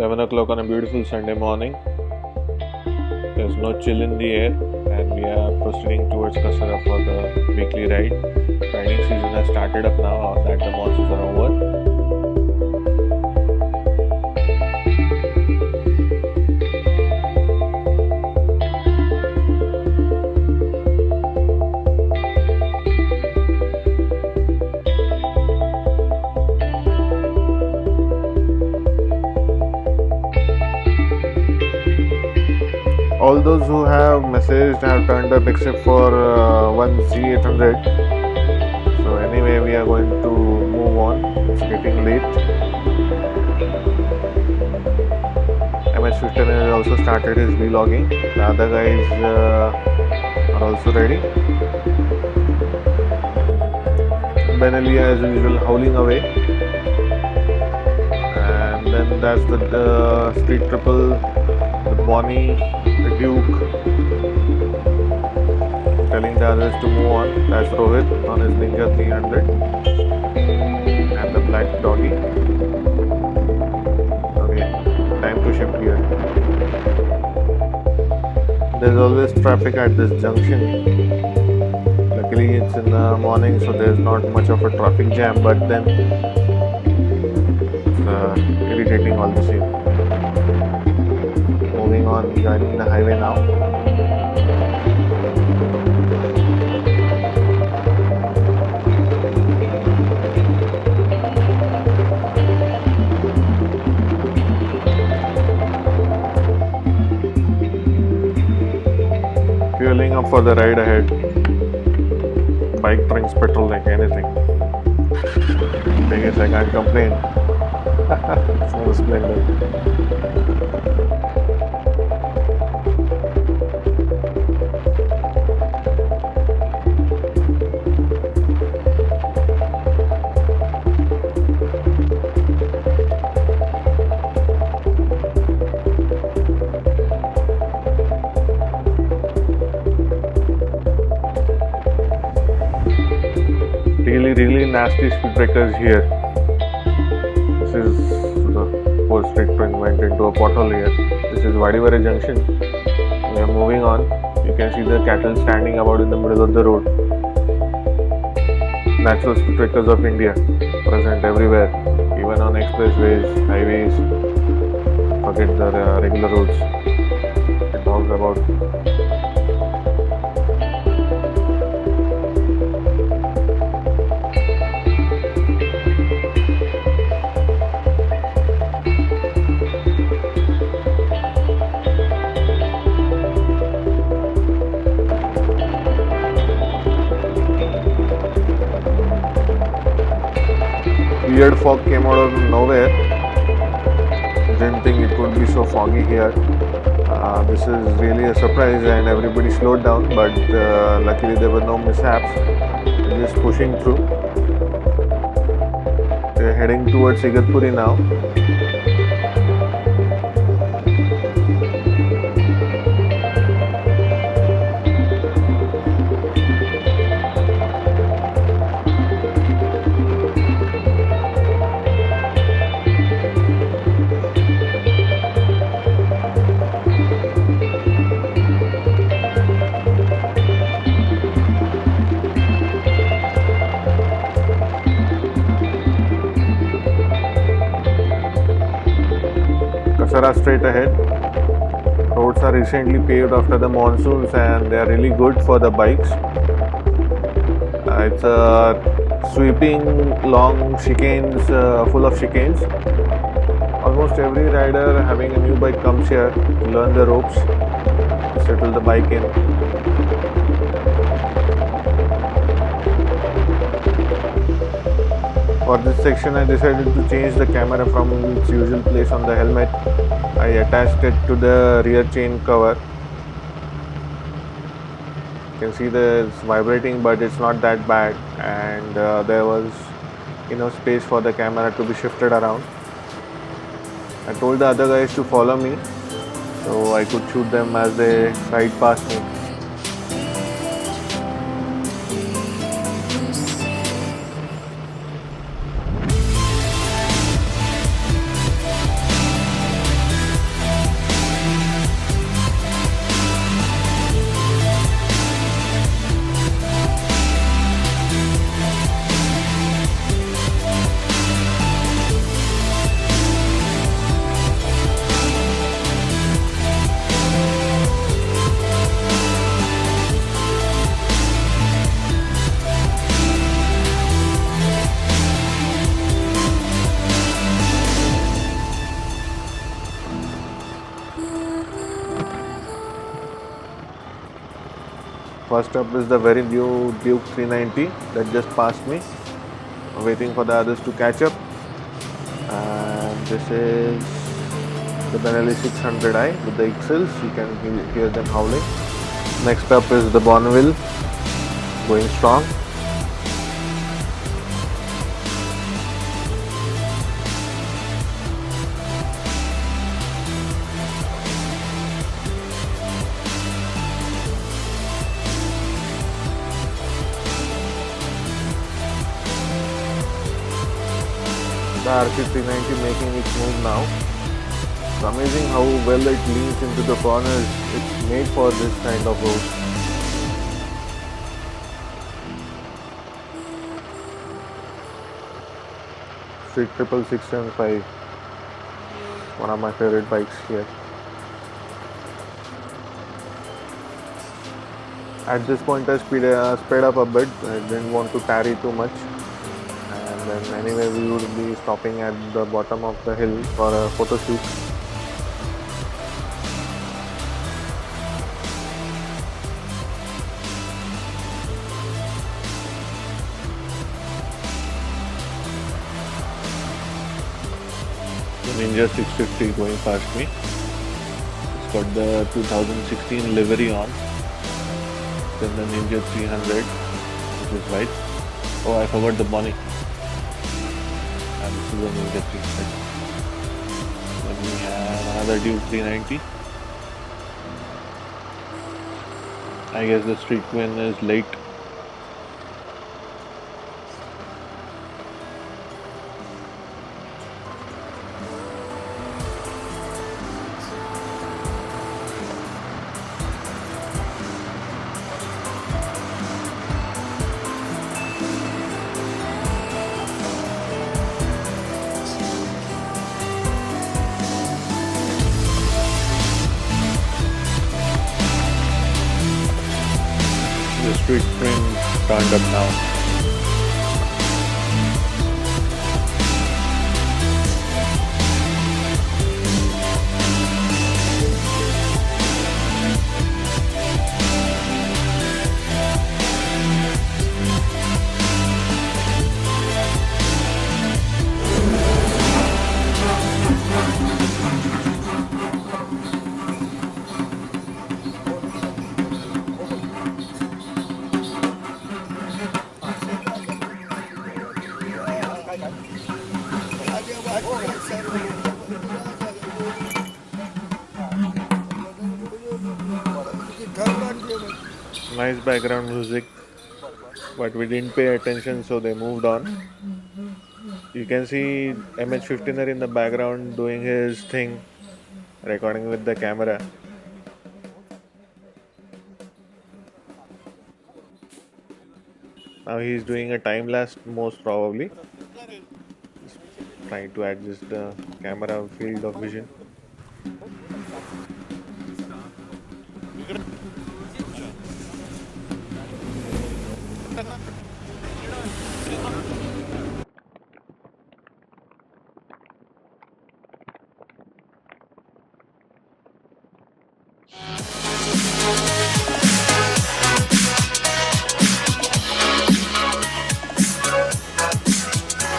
7 o'clock on a beautiful Sunday morning. There's no chill in the air and we are proceeding towards Kasara for the weekly ride. Riding season has started up now that the monsoons are over. All those who have messaged have turned up except for one Z800. So anyway, we are going to move on. It's getting late. MS15 has also started his vlogging. The other guys are also ready. Benelli as usual howling away. And then that's the street triple, the Bonnie, the Duke, telling the others to move on. That's Rohit on his Ninja 300 and the black doggy. Okay, time to shift gear. There's always traffic at this junction. Luckily it's in the morning, so there's not much of a traffic jam, but then it's irritating all the same. Moving on, joining the highway now. Fueling up for the ride ahead. Bike drinks petrol like anything. I guess I can't complain. So splendid. Really nasty speed breakers here. This is the whole street went into a pothole here. This is Vadivare junction. We are moving on. You can see the cattle standing about in the middle of the road. Natural speed breakers of India present everywhere, even on expressways, highways. Forget the regular roads. It talks about. Weird fog came out of nowhere. Didn't think it would be so foggy here. This is really a surprise and everybody slowed down, but luckily there were no mishaps. We're just pushing through. We're heading towards Igatpuri now. Kasara straight ahead. Roads are recently paved after the monsoons and they are really good for the bikes. It's a sweeping long chicanes, full of chicanes. Almost every rider having a new bike comes here to learn the ropes, settle the bike in. For this section I decided to change the camera from its usual place on the helmet. I attached it to the rear chain cover. You can see that it's vibrating, but it's not that bad, and there was enough space for the camera to be shifted around. I told the other guys to follow me so I could shoot them as they ride past me. First up is the very new Duke 390 that just passed me. Waiting for the others to catch up. And this is the Benelli 600i with the axles. You can hear them howling. Next up is the Bonneville, going strong. The RC390 making its move now. It's amazing how well it leans into the corners. It's made for this kind of road. Street 66675, one of my favorite bikes here. At this point I sped up a bit. I didn't want to tarry too much. And then anyway we would be stopping at the bottom of the hill for a photo shoot. The Ninja 650 going past me. It's got the 2016 livery on. Then the Ninja 300, which is white. Oh, I forgot the Bonnie. And this is the Ninja 300. Then we have another Duke 390. I guess the street twin is late. The street twin turned up now. Nice background music, but we didn't pay attention, so they moved on. You can see MH15er in the background doing his thing, recording with the camera. Now he's doing a time lapse, most probably. Trying to adjust the camera field of vision.